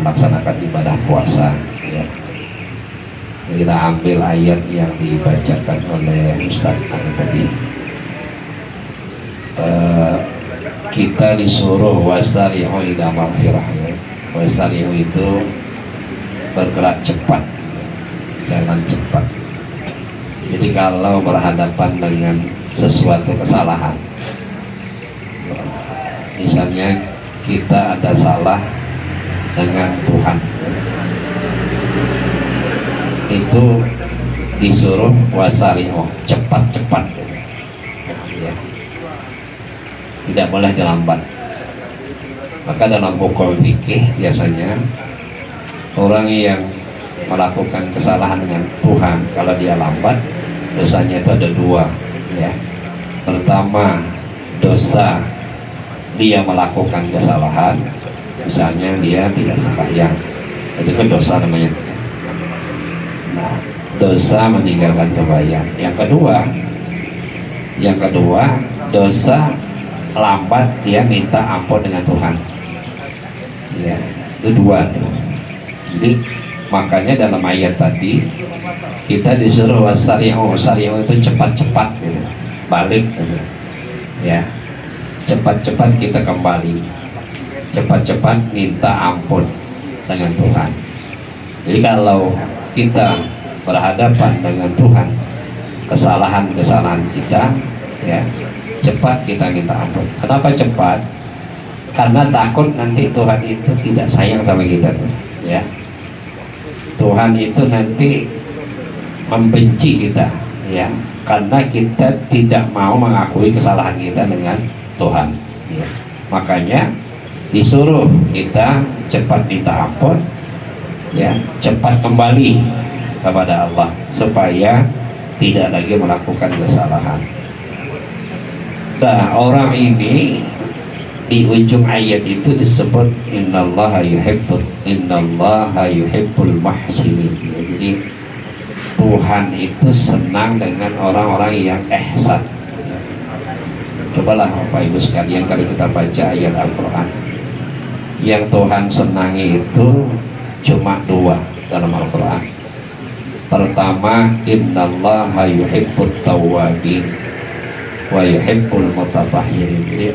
melaksanakan ibadah puasa ya. Kita ambil ayat yang dibacakan oleh Ustaz tadi. Kita disuruh wasari'u ila maghfirah ya. Wasari'u itu bergerak cepat, jangan cepat. Jadi kalau berhadapan dengan sesuatu kesalahan, misalnya kita ada salah dengan Tuhan, itu disuruh wasari'u, cepat-cepat ya. Tidak boleh dilambat. Maka dalam hukum fikih biasanya orang yang melakukan kesalahan dengan Tuhan, kalau dia lambat, dosanya itu ada dua ya. Pertama, dosa dia melakukan kesalahan, misalnya dia tidak sembahyang, itu kan dosa namanya. Nah, dosa meninggalkan sembahyang. Yang kedua, dosa lambat dia minta ampun dengan Tuhan ya, itu dua tuh. Jadi makanya dalam ayat tadi kita disuruh wasari'u, wasari'u itu cepat-cepat gitu, balik gitu ya, cepat-cepat kita kembali, cepat-cepat minta ampun dengan Tuhan. Jadi kalau kita berhadapan dengan Tuhan, kesalahan-kesalahan kita ya, cepat kita minta ampun. Kenapa cepat? Karena takut nanti Tuhan itu tidak sayang sama kita tuh ya. Tuhan itu nanti membenci kita ya, karena kita tidak mau mengakui kesalahan kita dengan Tuhan ya. Makanya disuruh kita cepat minta ampun ya, cepat kembali kepada Allah supaya tidak lagi melakukan kesalahan. Nah, orang ini di ujung ayat itu disebut innallaha yuhibbul muhsinin ya. Jadi Tuhan itu senang dengan orang-orang yang ihsan ya. Cobalah Bapak Ibu sekalian, kalau kita baca ayat Al-Quran, yang Tuhan senangi itu cuma dua dalam Al-Quran. Pertama, innallaha yuhibbut tawwabin wa yuhibbul mutatahhirin. Jadi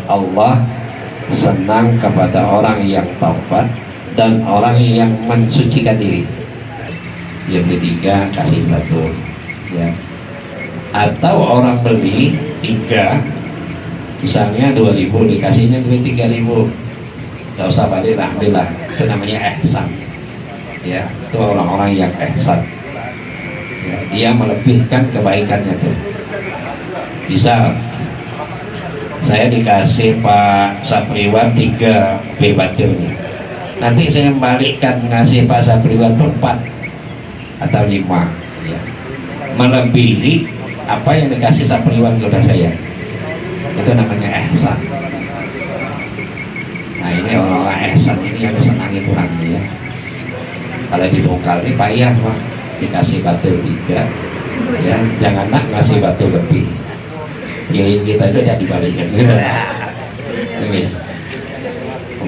Allah senang kepada orang yang taubat dan orang yang mensucikan diri. Yang ketiga, kasih satu ya. Atau orang beli 3, misalnya 2.000, dikasihnya duit 3.000, gak usah balik lah, ambillah. Itu namanya ihsan ya. Itu orang-orang yang ihsan ya, dia melebihkan kebaikannya tuh. Bisa saya dikasih Pak Sapriwan 3 B batilnya, nanti saya membalikkan ngasih Pak Sapriwan itu 4 atau 5 ya, melebihi apa yang dikasih Sapriwan kepada saya. Itu namanya ihsan. Nah, ini orang-orang ihsan ini yang disenangi Tuhan ya. Kalau ditunggal ini payah Pak, dikasih batil 3 ya, jangan nak ngasih batil lebih. Piring kita itu tidak dibalikkan gitu.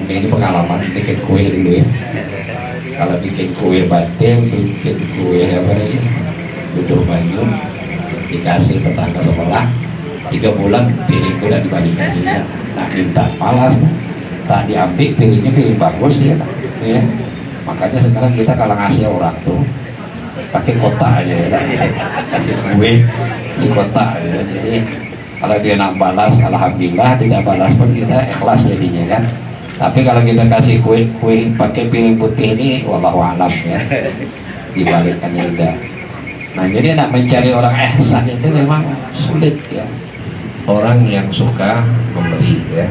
Ini pengalaman bikin kue dulu ya. Kalau bikin kue batil, bikin kue apa lagi, butuh banyu, dikasih tetangga sebelah, 3 bulan piring itu tidak dibalikkan ya. Nah, minta malas tak diambil piringnya, piring bagus ya. Makanya sekarang kita kalau ngasih orang tuh pakai kotak aja ya, kasih kue si kotak ya. Jadi kalau dia nak balas, alhamdulillah, tidak balas pun kita ikhlas jadinya kan. Tapi kalau kita kasih kue pakai piring putih ini, wallahu a'lam ya, dibalikkannya tidak. Nah, jadi nak mencari orang ihsan itu memang sulit ya. Orang yang suka memberi ya,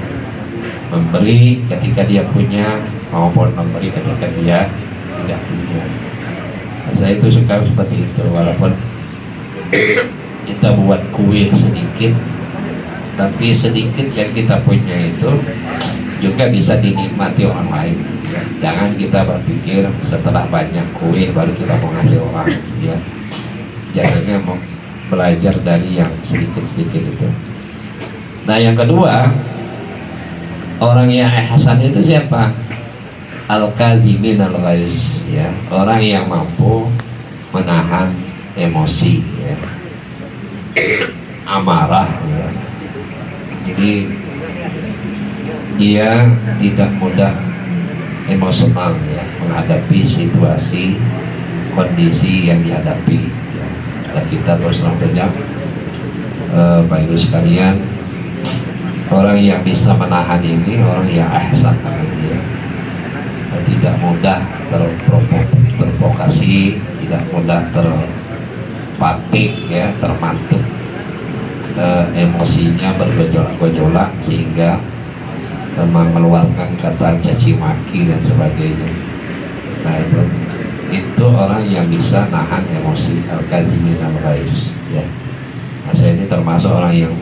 memberi ketika dia punya maupun memberi ketika dia tidak punya. Nah, saya itu suka seperti itu, walaupun kita buat kue sedikit, tapi sedikit yang kita punya itu juga bisa dinikmati orang lain ya. Jangan kita berpikir setelah banyak kue baru kita mau ngasih orang ya. Biasanya mau belajar dari yang sedikit-sedikit itu. Nah, yang kedua, orang yang ihsan itu siapa? al-kazimin al-ghaiz, ya, orang yang mampu menahan emosi, ya, amarah, ya. Jadi dia tidak mudah emosional, ya, menghadapi situasi kondisi yang dihadapi, ya. Nah, kita terus terang saja, Bapak Ibu sekalian, orang yang bisa menahan ini orang yang ihsan namanya, ya. Tidak mudah terprovokasi, tidak mudah terpatik, ya, termantuk, emosinya bergejolak-gejolak sehingga mengeluarkan kata caci maki dan sebagainya. Nah, itu orang yang bisa nahan emosi, al-kazimin al-ghaiz, ya. Nah, saya ini termasuk orang yang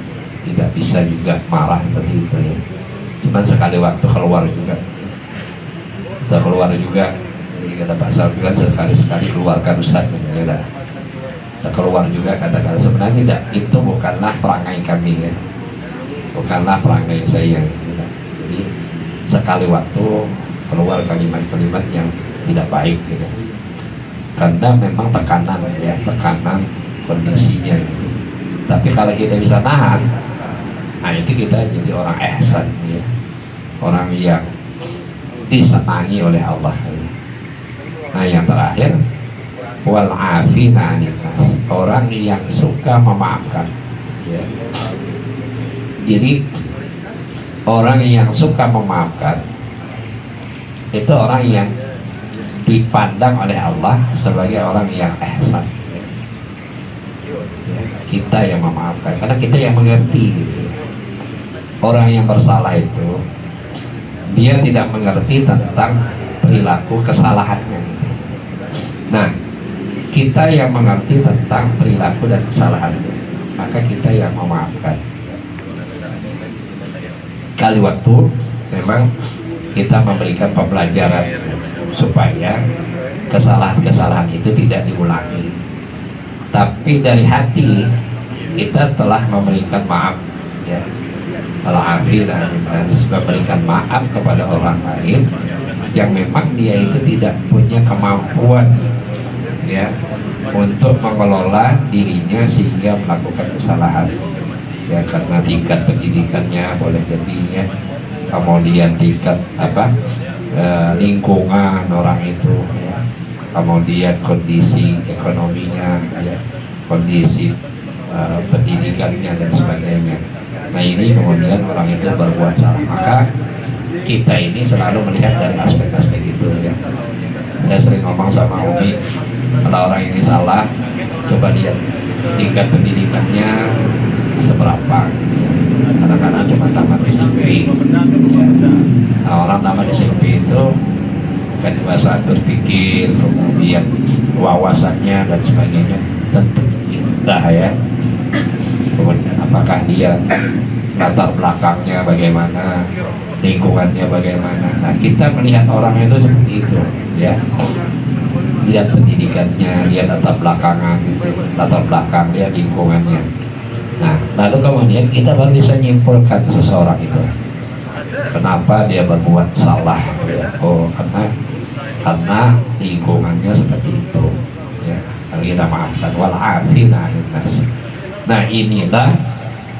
tidak bisa juga marah seperti itu, ya. Cuman sekali waktu keluar juga, kita keluar juga, jadi kata Pak Salvi kan sekali-sekali keluarkan Ustaz, ya. Kita keluar juga kata-kata, sebenarnya tidak, itu bukanlah perangai kami, ya, bukanlah perangai saya, ya. Jadi sekali waktu keluar kalimat-kalimat yang tidak baik, gitu. Karena memang tekanan, ya, tekanan kondisinya, gitu. Tapi kalau kita bisa nahan, nah itu kita jadi orang ihsan, ya, orang yang disenangi oleh Allah. Nah, yang terakhir, wal afina 'anil nas, orang yang suka memaafkan, ya. Jadi orang yang suka memaafkan itu orang yang dipandang oleh Allah sebagai orang yang ihsan, ya. Kita yang memaafkan karena kita yang mengerti, gitu. Orang yang bersalah itu dia tidak mengerti tentang perilaku kesalahannya. Nah, kita yang mengerti tentang perilaku dan kesalahannya, maka kita yang memaafkan. Kali waktu memang kita memberikan pembelajaran supaya kesalahan-kesalahan itu tidak diulangi. Tapi dari hati kita telah memberikan maaf, ya. Al-afina 'anil nas, memberikan maaf kepada orang lain yang memang dia itu tidak punya kemampuan, ya, untuk mengelola dirinya sehingga melakukan kesalahan, ya, karena tingkat pendidikannya boleh jadi, ya, kemudian tingkat lingkungan orang itu, ya, kemudian kondisi ekonominya, ya, kondisi pendidikannya dan sebagainya. Nah, ini kemudian orang itu berbuat salah, maka kita ini selalu melihat dari aspek-aspek itu, ya. Saya sering ngomong sama Umi, kalau orang ini salah, coba lihat tingkat pendidikannya seberapa, ya. Kadang-kadang cuma tamat SMP, ya. Nah, orang tamat SMP itu kedewasaan berpikir, kemudian wawasannya dan sebagainya tentu indah, ya. Kemudian apakah dia latar belakangnya bagaimana, lingkungannya bagaimana. Nah, kita melihat orang itu seperti itu, ya. Lihat pendidikannya, lihat latar belakangan, gitu. Latar belakang, lihat lingkungannya. Nah, lalu kemudian kita baru bisa nyimpulkan seseorang itu kenapa dia berbuat salah, ya. Oh, karena lingkungannya seperti itu, ya. Kita maafkan, wal afina 'anil nas. Nah, inilah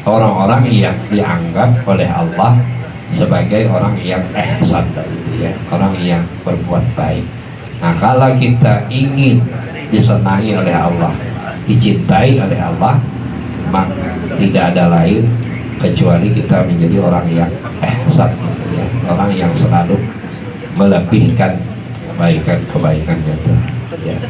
orang-orang yang dianggap oleh Allah sebagai orang yang ihsan tadi, ya, orang yang berbuat baik. Nah, kalau kita ingin disenangi oleh Allah, dicintai oleh Allah, maka tidak ada lain kecuali kita menjadi orang yang ihsan, ya, orang yang selalu melebihkan kebaikan-kebaikan itu, ya.